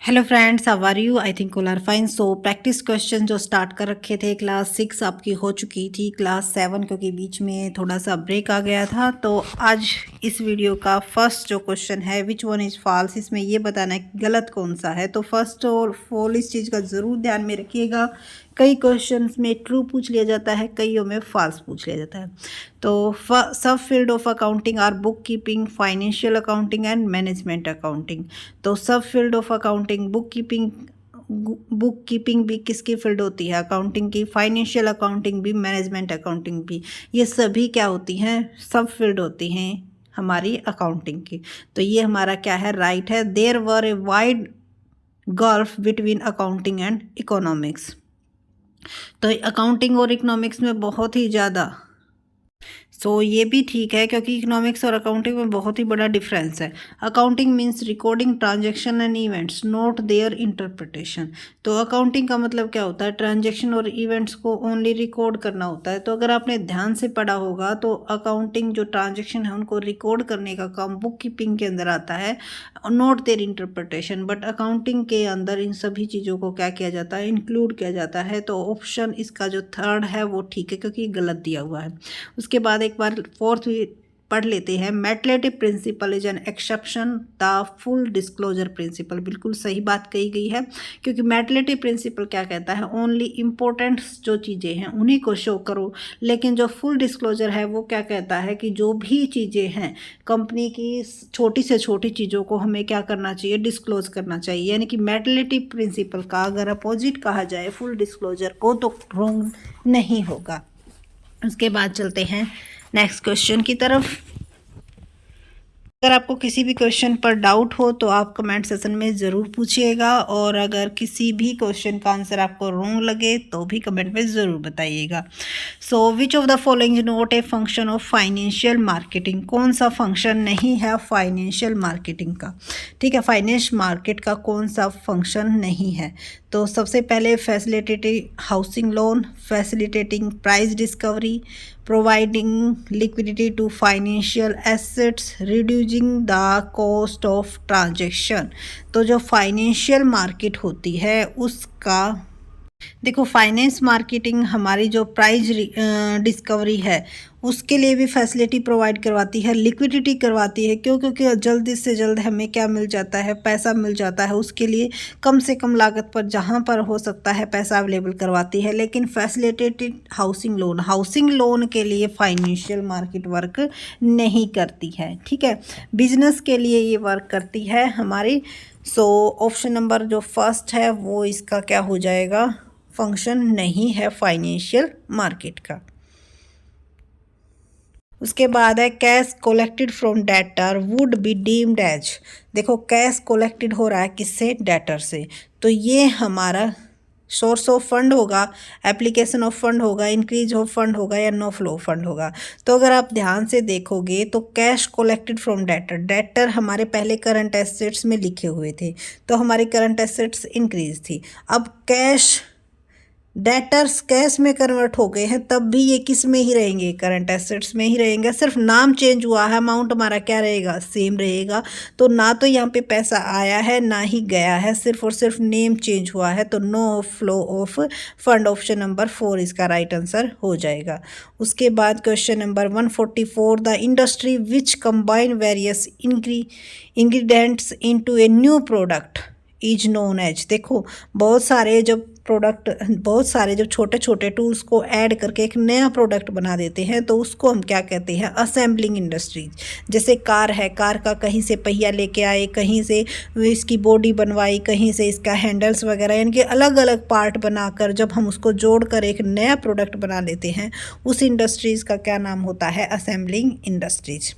Hello friends, how are you? I think all are fine. So practice question जो start कर रखे थे, class 6 आपकी हो चुकी थी, क्लास 7 क्योंकि बीच में थोड़ा सा ब्रेक आ गया था। तो आज इस वीडियो का फर्स्ट जो क्वेश्चन है, विच वन इज़ फॉल्स, इसमें ये बताना है कि गलत कौन सा है। तो फर्स्ट और ऑल इस चीज़ का ज़रूर ध्यान में रखिएगा। कई क्वेश्चंस में ट्रू पूछ लिया जाता है, कईयों में फॉल्स पूछ लिया जाता है। तो सब field of accounting are bookkeeping, financial accounting and management accounting. तो सब field of accounting, bookkeeping भी किसकी फील्ड होती है? अकाउंटिंग की। फाइनेंशियल अकाउंटिंग भी, मैनेजमेंट अकाउंटिंग भी, ये सभी क्या होती हैं? सब फील्ड होती हैं हमारी अकाउंटिंग की। तो ये हमारा क्या है? राइट है। There were a wide gulf between accounting and economics. तो अकाउंटिंग और इकोनॉमिक्स में बहुत ही ज़्यादा, ये भी ठीक है क्योंकि इकोनॉमिक्स और अकाउंटिंग में बहुत ही बड़ा डिफरेंस है। Accounting means recording transaction and events, not there interpretation. तो अकाउंटिंग का मतलब क्या होता है? ट्रांजैक्शन और इवेंट्स को ओनली रिकॉर्ड करना होता है। तो अगर आपने ध्यान से पढ़ा होगा तो अकाउंटिंग जो ट्रांजैक्शन है उनको रिकॉर्ड करने का काम बुक कीपिंग के अंदर आता है, not there interpretation. But accounting के अंदर इन सभी चीज़ों को क्या किया जाता है? इंक्लूड किया जाता है। तो ऑप्शन इसका जो थर्ड है वो ठीक है क्योंकि गलत दिया हुआ है। उसके बाद एक बार फोर्थ भी पढ़ लेते हैं। Materiality principle is an exception the full disclosure principle. बिल्कुल सही बात कही गई है क्योंकि मैटलेटिव प्रिंसिपल क्या कहता है? ओनली इम्पोर्टेंट जो चीज़ें हैं उन्हीं को शो करो। लेकिन जो फुल डिस्क्लोजर है वो क्या कहता है कि जो भी चीज़ें हैं कंपनी की, छोटी से छोटी चीज़ों को हमें क्या करना चाहिए? डिस्क्लोज करना चाहिए। यानी कि मैटलेटिव प्रिंसिपल का अगर अपोजिट कहा जाए फुल डिस्क्लोजर को तो रॉन्ग नहीं होगा। उसके बाद चलते हैं नेक्स्ट क्वेश्चन की तरफ। अगर आपको किसी भी क्वेश्चन पर डाउट हो तो आप कमेंट सेक्शन में ज़रूर पूछिएगा, और अगर किसी भी क्वेश्चन का आंसर आपको रॉन्ग लगे तो भी कमेंट में ज़रूर बताइएगा। So which of the following is not a function of financial marketing? कौन सा फंक्शन नहीं है फाइनेंशियल मार्केटिंग का? ठीक है, फाइनेंस मार्केट का कौन सा फंक्शन नहीं है? तो सबसे पहले facilitating housing loan, facilitating price discovery, providing liquidity to financial assets, reducing the cost of transaction. तो जो फाइनेंशियल मार्केट होती है उसका, देखो फाइनेंस मार्केटिंग हमारी जो प्राइस डिस्कवरी है उसके लिए भी फैसिलिटी प्रोवाइड करवाती है, लिक्विडिटी करवाती है। क्यों? क्योंकि जल्दी से जल्द हमें क्या मिल जाता है? पैसा मिल जाता है। उसके लिए कम से कम लागत पर जहाँ पर हो सकता है पैसा अवेलेबल करवाती है। लेकिन फैसिलिटेटेड हाउसिंग लोन के लिए फाइनेंशियल मार्केट वर्क नहीं करती है। ठीक है, बिजनेस के लिए ये वर्क करती है हमारी। ऑप्शन नंबर जो फर्स्ट है वो इसका क्या हो जाएगा? फंक्शन नहीं है फाइनेंशियल मार्केट का। उसके बाद है cash collected from debtor would be deemed as. देखो कैश कलेक्टेड हो रहा है किससे? डेटर से। तो ये हमारा सोर्स ऑफ फंड होगा, एप्लीकेशन ऑफ फंड होगा, इंक्रीज ऑफ फंड होगा या नो फ्लो फंड होगा? तो अगर आप ध्यान से देखोगे तो कैश कलेक्टेड फ्रॉम डेटर हमारे पहले करंट एसेट्स में लिखे हुए थे, तो हमारी करंट एसेट्स इंक्रीज थी। अब डेटर्स कैश में कन्वर्ट हो गए हैं, तब भी ये किस में ही रहेंगे? करंट एसेट्स में ही रहेंगे। सिर्फ नाम चेंज हुआ है, अमाउंट हमारा क्या रहेगा? सेम रहेगा। तो ना तो यहाँ पे पैसा आया है ना ही गया है, सिर्फ और सिर्फ नेम चेंज हुआ है। तो no flow of fund, option number 4 इसका राइट आंसर हो जाएगा। उसके बाद question number 144, the industry which combine various ingredients into a new product is known as. देखो बहुत सारे जब छोटे छोटे टूल्स को ऐड करके एक नया प्रोडक्ट बना देते हैं तो उसको हम क्या कहते हैं? Assembling industries. जैसे कार है, कार का कहीं से पहिया लेके आए, कहीं से इसकी बॉडी बनवाई, कहीं से इसका हैंडल्स वगैरह, यानी कि अलग अलग पार्ट बनाकर जब हम उसको जोड़कर एक नया प्रोडक्ट बना लेते हैं, उस इंडस्ट्रीज़ का क्या नाम होता है? Assembling industries.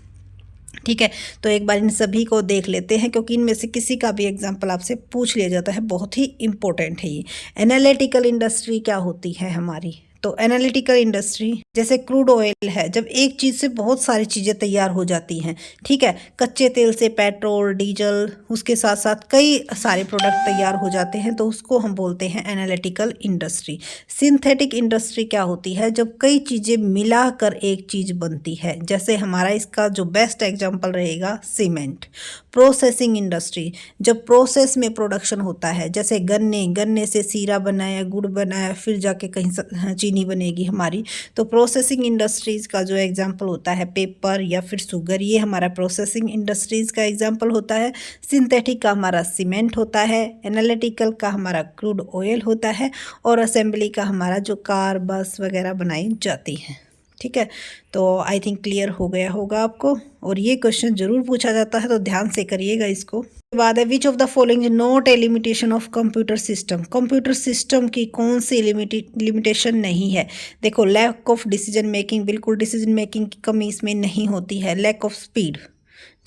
ठीक है, तो एक बार इन सभी को देख लेते हैं क्योंकि इनमें से किसी का भी एग्जाम्पल आपसे पूछ लिया जाता है, बहुत ही इंपॉर्टेंट है ये। एनालिटिकल इंडस्ट्री क्या होती है हमारी? तो एनालिटिकल इंडस्ट्री जैसे क्रूड ऑयल है, जब एक चीज़ से बहुत सारी चीज़ें तैयार हो जाती हैं, ठीक है, कच्चे तेल से पेट्रोल, डीजल, उसके साथ साथ कई सारे प्रोडक्ट तैयार हो जाते हैं, तो उसको हम बोलते हैं एनालिटिकल इंडस्ट्री। सिंथेटिक इंडस्ट्री क्या होती है, जब कई चीज़ें मिलाकर एक चीज़ बनती है, जैसे हमारा इसका जो बेस्ट एग्जाम्पल रहेगा सीमेंट। प्रोसेसिंग इंडस्ट्री, जब प्रोसेस में प्रोडक्शन होता है, जैसे गन्ने से सीरा बनाया, गुड़ बनाया, फिर जाके कहीं चीनी बनेगी हमारी, तो प्रोसेसिंग इंडस्ट्रीज़ का जो एग्जांपल होता है पेपर या फिर शुगर, ये हमारा प्रोसेसिंग इंडस्ट्रीज़ का एग्जांपल होता है। सिंथेटिक का हमारा सीमेंट होता है, एनालिटिकल का हमारा क्रूड ऑयल होता है, और असेंबली का हमारा जो कार, बस वगैरह बनाई जाती हैं। ठीक है, तो आई थिंक क्लियर हो गया होगा आपको, और ये क्वेश्चन जरूर पूछा जाता है, तो ध्यान से करिएगा इसको। उसके बाद है विच of the following is not A limitation of computer system. Computer system की कौन सी लिमिटेशन नहीं है? देखो, लैक ऑफ डिसीजन मेकिंग, बिल्कुल डिसीजन मेकिंग की कमी इसमें नहीं होती है। लैक ऑफ स्पीड,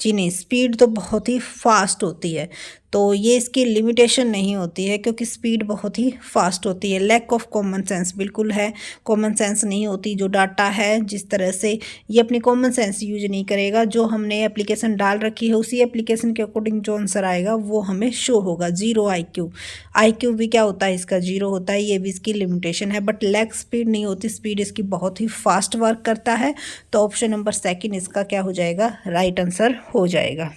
जी नहीं, स्पीड तो बहुत ही फास्ट होती है, तो ये इसकी लिमिटेशन नहीं होती है क्योंकि स्पीड बहुत ही फास्ट होती है। लैक ऑफ कॉमन सेंस, बिल्कुल है, कॉमन सेंस नहीं होती। जो डाटा है, जिस तरह से ये अपनी कॉमन सेंस यूज नहीं करेगा, जो हमने एप्लीकेशन डाल रखी है उसी एप्लीकेशन के अकॉर्डिंग जो आंसर आएगा वो हमें शो होगा। जीरो आईक्यू, आईक्यू भी क्या होता है इसका, जीरो होता है, ये भी इसकी लिमिटेशन है। बट लैक स्पीड नहीं होती, स्पीड इसकी बहुत ही फास्ट वर्क करता है। तो ऑप्शन नंबर सेकंड इसका क्या हो जाएगा, राइट आंसर हो जाएगा।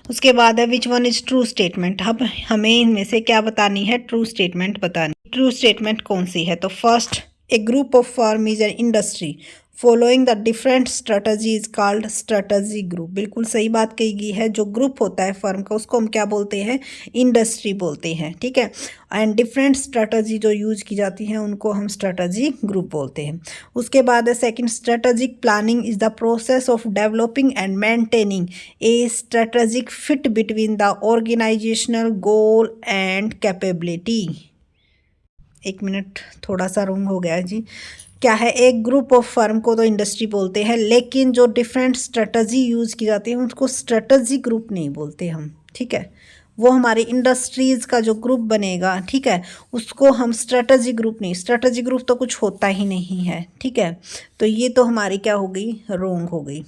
उसके बाद है which one is true statement. अब हमें इनमें से क्या बतानी है, ट्रू स्टेटमेंट बतानी। ट्रू स्टेटमेंट कौन सी है? तो first, A group of firm is an industry following the different strategy is called strategy group. बिल्कुल सही बात कही गई है। जो ग्रुप होता है फर्म का उसको हम क्या बोलते हैं, इंडस्ट्री बोलते हैं, ठीक है। एंड डिफरेंट स्ट्रेटजी जो यूज की जाती हैं उनको हम स्ट्रेटजी ग्रुप बोलते हैं। उसके बाद है second, strategic planning is the process of developing and maintaining a strategic fit between the organisational goal and capability. एक मिनट, थोड़ा सा रॉन्ग हो गया जी। क्या है, एक ग्रुप ऑफ फर्म को तो इंडस्ट्री बोलते हैं, लेकिन जो डिफरेंट स्ट्रेटजी यूज़ की जाती है उसको स्ट्रेटजी ग्रुप नहीं बोलते हम, ठीक है। वो हमारी इंडस्ट्रीज़ का जो ग्रुप बनेगा, ठीक है, उसको हम स्ट्रेटजी ग्रुप नहीं, स्ट्रेटजी ग्रुप तो कुछ होता ही नहीं है, ठीक है। तो ये तो हमारी क्या हो गई, रॉन्ग हो गई।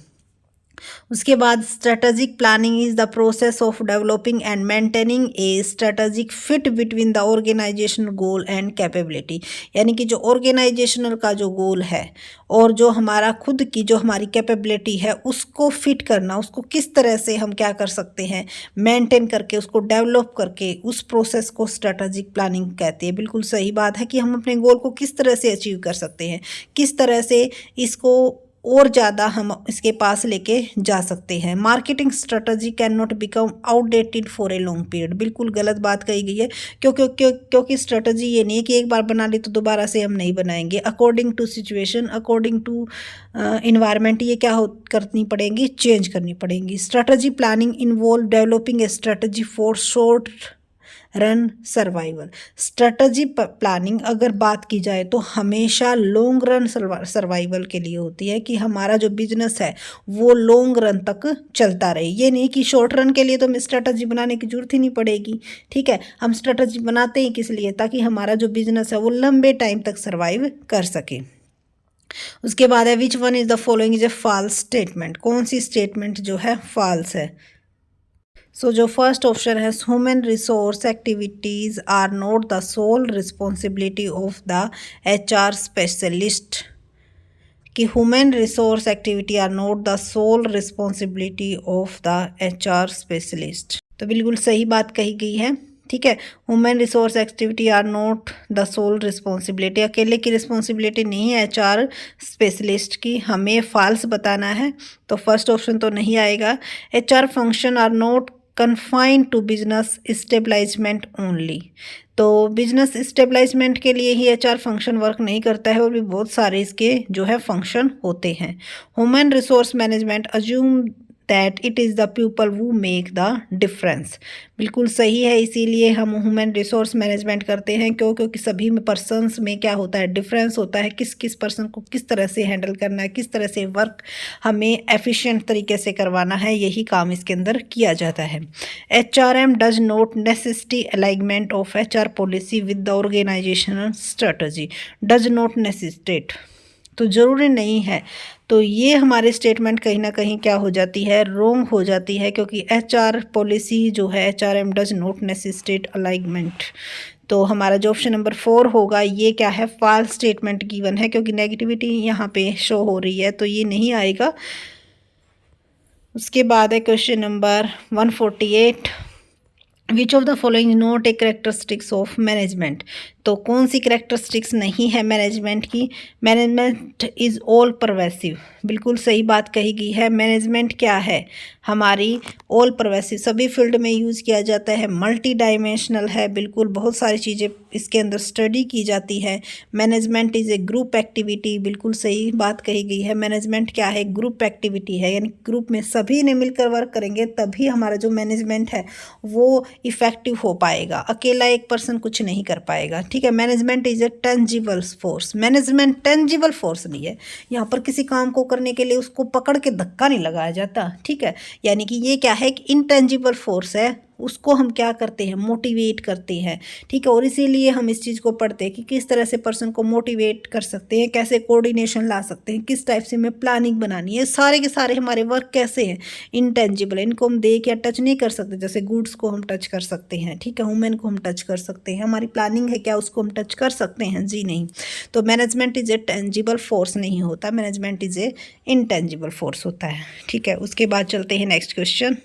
उसके बाद strategic planning is the process of developing and maintaining a strategic fit between the organisational goal and capability. यानी कि जो ऑर्गेनाइजेशनल का जो गोल है और जो हमारा खुद की जो हमारी कैपेबिलिटी है उसको फिट करना, उसको किस तरह से हम क्या कर सकते हैं, मेंटेन करके उसको डेवलप करके, उस प्रोसेस को स्ट्रेटेजिक प्लानिंग कहते हैं। बिल्कुल सही बात है कि हम अपने गोल को किस तरह से अचीव कर सकते हैं, किस तरह से इसको और ज़्यादा हम इसके पास लेके जा सकते हैं। Marketing strategy can not become outdated for a long period. बिल्कुल गलत बात कही गई है, क्योंकि स्ट्रेटजी ये नहीं है कि एक बार बना ली तो दोबारा से हम नहीं बनाएंगे। According to situation, according to environment ये क्या करनी पड़ेंगी, चेंज करनी पड़ेंगी। Strategy planning involve developing a strategy for short run survival. Strategy planning अगर बात की जाए तो हमेशा लॉन्ग रन सर्वाइवल के लिए होती है, कि हमारा जो बिजनेस है वो लॉन्ग रन तक चलता रहे। ये नहीं कि शॉर्ट रन के लिए तो हमें स्ट्रेटजी बनाने की जरूरत ही नहीं पड़ेगी, ठीक है। हम स्ट्रेटजी बनाते ही किस लिए, ताकि हमारा जो बिजनेस है वो लंबे टाइम तक सर्वाइव कर सके। उसके बाद है which one is the following is a false statement. कौन सी स्टेटमेंट जो है फॉल्स है? सो जो फर्स्ट ऑप्शन है, human resource activities are not the sole responsibility of the HR specialist. कि human resource activity are not the sole responsibility of the HR specialist. तो बिल्कुल सही बात कही गई है, ठीक है। Human resource activity are not the sole responsibility, अकेले की रिस्पॉन्सिबिलिटी नहीं है HR स्पेशलिस्ट की, हमें फॉल्स बताना है। तो फर्स्ट ऑप्शन तो नहीं आएगा। HR function are not confined to business establishment only. तो बिजनेस स्टेबलाइजमेंट के लिए ही HR फंक्शन वर्क नहीं करता है, और भी बहुत सारे इसके जो है फंक्शन होते हैं। Human resource management assume that it is the people who make the difference. बिल्कुल सही है, इसीलिए हम ह्यूमन रिसोर्स मैनेजमेंट करते हैं। क्योंकि सभी में पर्सनस में क्या होता है, डिफरेंस होता है। किस किस पर्सन को किस तरह से हैंडल करना है, किस तरह से वर्क हमें एफिशिएंट तरीके से करवाना है, यही काम इसके अंदर किया जाता है। HRM does not necessity alignment of HR policy with the organisational strategy. Does not necessitate, तो ज़रूरी नहीं है। तो ये हमारे स्टेटमेंट कहीं ना कहीं क्या हो जाती है, रोंग हो जाती है, क्योंकि HR पॉलिसी जो है, HRM डज नॉट नेसेसिटेट अलाइनमेंट। तो हमारा जो ऑप्शन नंबर 4 होगा, ये क्या है, फॉल्स स्टेटमेंट गिवन है, क्योंकि नेगेटिविटी यहाँ पे शो हो रही है, तो ये नहीं आएगा। उसके बाद है question number 148, which of the following not a characteristics of management. तो कौन सी करेक्टरिस्टिक्स नहीं है मैनेजमेंट की। मैनेजमेंट इज़ ऑल परवेसिव, बिल्कुल सही बात कही गई है। मैनेजमेंट क्या है हमारी, ऑल परवेसिव, सभी फील्ड में यूज़ किया जाता है। मल्टी डायमेंशनल है, बिल्कुल बहुत सारी चीज़ें इसके अंदर स्टडी की जाती है। Management is a group activity, बिल्कुल सही बात कही गई है। मैनेजमेंट क्या है, ग्रुप एक्टिविटी है, यानी ग्रुप में सभी ने मिलकर वर्क करेंगे तभी हमारा जो मैनेजमेंट है वो इफ़ेक्टिव हो पाएगा। अकेला एक पर्सन कुछ नहीं कर पाएगा, ठीक है। Management is a tangible force, management tangible force नहीं है। यहाँ पर किसी काम को करने के लिए उसको पकड़ के धक्का नहीं लगाया जाता, ठीक है। यानी कि ये क्या है, कि इनटेंजिबल फोर्स है, उसको हम क्या करते हैं, मोटिवेट करते हैं, ठीक है। और इसीलिए हम इस चीज़ को पढ़ते हैं कि किस तरह से पर्सन को मोटिवेट कर सकते हैं, कैसे कोऑर्डिनेशन ला सकते हैं, किस टाइप से हमें प्लानिंग बनानी है। सारे के सारे हमारे वर्क कैसे हैं, इंटेंजिबल, इनको हम देख या टच नहीं कर सकते। जैसे गुड्स को हम टच कर सकते हैं, ठीक है, वुमेन को हम टच कर सकते हैं। हमारी प्लानिंग है क्या, उसको हम टच कर सकते हैं, जी नहीं। तो management is a tangible force नहीं होता, management is a intangible force होता है, ठीक है। उसके बाद चलते हैं next question.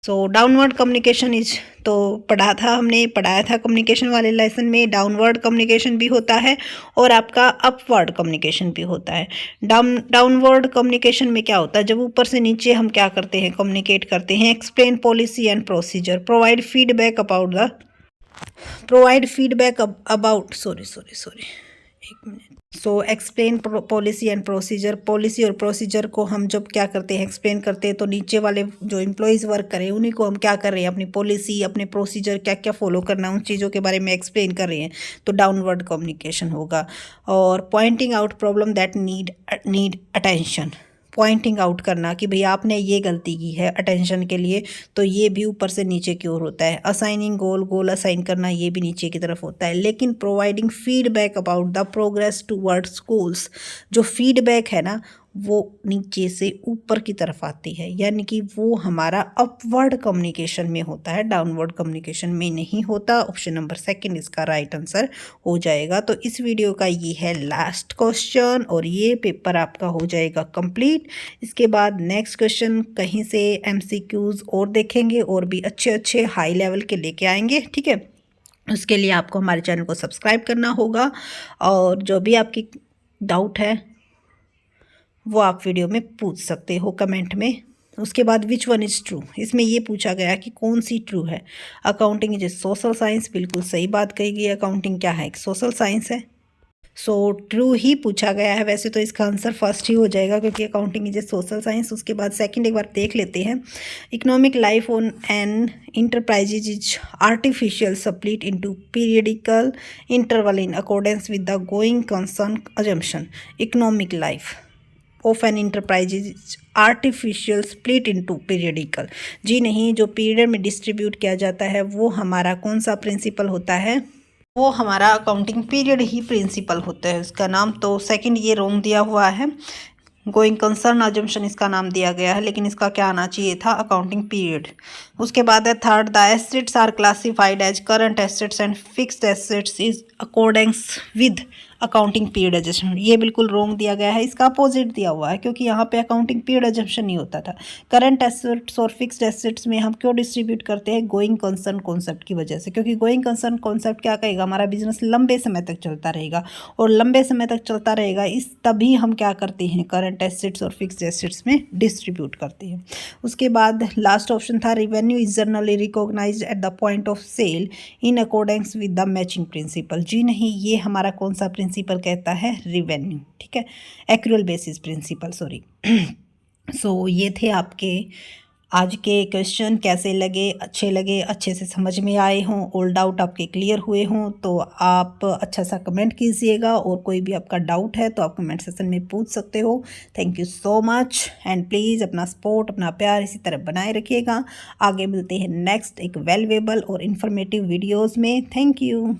So downward communication is, तो पढ़ाया था कम्युनिकेशन वाले लेसन में। डाउनवर्ड कम्युनिकेशन भी होता है और आपका अपवर्ड कम्युनिकेशन भी होता है। डाउनवर्ड कम्युनिकेशन में क्या होता है, जब ऊपर से नीचे हम क्या करते हैं, कम्युनिकेट करते हैं। Explain policy and procedure, provide feedback about sorry एक मिनट। So explain policy and procedure, policy और प्रोसीजर को हम जब क्या करते हैं, एक्सप्लेन करते हैं, तो नीचे वाले जो एम्प्लॉयज़ वर्क करें उन्हीं को हम क्या कर रहे हैं, अपनी पॉलिसी, अपने प्रोसीजर क्या क्या फॉलो करना है, उन चीज़ों के बारे में एक्सप्लेन कर रहे हैं, तो डाउनवर्ड कम्युनिकेशन होगा। और pointing out problem that need attention, pointing out करना कि भाई आपने ये गलती की है अटेंशन के लिए, तो ये भी ऊपर से नीचे की ओर होता है। असाइनिंग गोल असाइन करना, ये भी नीचे की तरफ होता है। लेकिन providing feedback about the progress towards goals, जो फीडबैक है ना वो नीचे से ऊपर की तरफ आती है, यानी कि वो हमारा अपवर्ड कम्युनिकेशन में होता है, डाउनवर्ड कम्युनिकेशन में नहीं होता। ऑप्शन नंबर 2 इसका राइट आंसर हो जाएगा। तो इस वीडियो का ये है लास्ट क्वेश्चन और ये पेपर आपका हो जाएगा कंप्लीट। इसके बाद नेक्स्ट क्वेश्चन कहीं से MCQs और देखेंगे और भी अच्छे अच्छे हाई लेवल के लेके आएंगे, ठीक है। उसके लिए आपको हमारे चैनल को सब्सक्राइब करना होगा और जो भी आपकी डाउट है वो आप वीडियो में पूछ सकते हो कमेंट में। उसके बाद विच वन इज़ ट्रू, इसमें ये पूछा गया कि कौन सी ट्रू है। Accounting is a social science, बिल्कुल सही बात कही गई। अकाउंटिंग क्या है, एक सोशल साइंस है, सो ट्रू ही पूछा गया है। वैसे तो इसका आंसर फर्स्ट ही हो जाएगा क्योंकि accounting is a social science. उसके बाद सेकंड एक बार देख लेते हैं। Economic life on an enterprises is artificial split into periodical interval in accordance with the going concern assumption. Economic life of an enterprise is artificial split into periodical, जी नहीं, जो पीरियड में डिस्ट्रीब्यूट किया जाता है वो हमारा कौन सा प्रिंसिपल होता है, वो हमारा अकाउंटिंग पीरियड ही प्रिंसिपल होता है उसका नाम। तो सेकंड ये रोंग दिया हुआ है, गोइंग कंसर्न अजम्पशन इसका नाम दिया गया है, लेकिन इसका क्या आना चाहिए था, अकाउंटिंग पीरियड। उसके बाद है third, the assets are classified as current assets and fixed assets is accordance with accounting period assumption. ये बिल्कुल रोंग दिया गया है, इसका अपोजिट दिया हुआ है क्योंकि यहाँ पे अकाउंटिंग पीरियड एजम्पशन नहीं होता था। करंट एसेट्स और फिक्स्ड एसेट्स में हम क्यों डिस्ट्रीब्यूट करते हैं, गोइंग कंसर्न कॉन्सेप्ट की वजह से, क्योंकि गोइंग कंसर्न कॉन्सेप्ट क्या कहेगा, हमारा बिजनेस लंबे समय तक चलता रहेगा और लंबे समय तक चलता रहेगा, इस तभी हम क्या करते हैं, करंट एसेट्स और फिक्स्ड एसेट्स में डिस्ट्रीब्यूट करते हैं। उसके बाद लास्ट ऑप्शन था, revenue is generally recognised at the point of sale in accordance with the matching principle. जी नहीं, ये हमारा कौन सा प्रिंसिपल कहता है, रिवेन्यू, ठीक है, एक्रूअल बेसिस प्रिंसिपल, सॉरी। ये थे आपके आज के क्वेश्चन। कैसे लगे, अच्छे से समझ में आए हों, ऑल डाउट आपके क्लियर हुए हों तो आप अच्छा सा कमेंट कीजिएगा, और कोई भी आपका डाउट है तो आप कमेंट सेक्शन में पूछ सकते हो। Thank you so much, and please अपना सपोर्ट, अपना प्यार इसी तरह बनाए रखिएगा। आगे मिलते हैं नेक्स्ट एक वैल्यूएबल और इन्फॉर्मेटिव वीडियोज़ में। Thank you.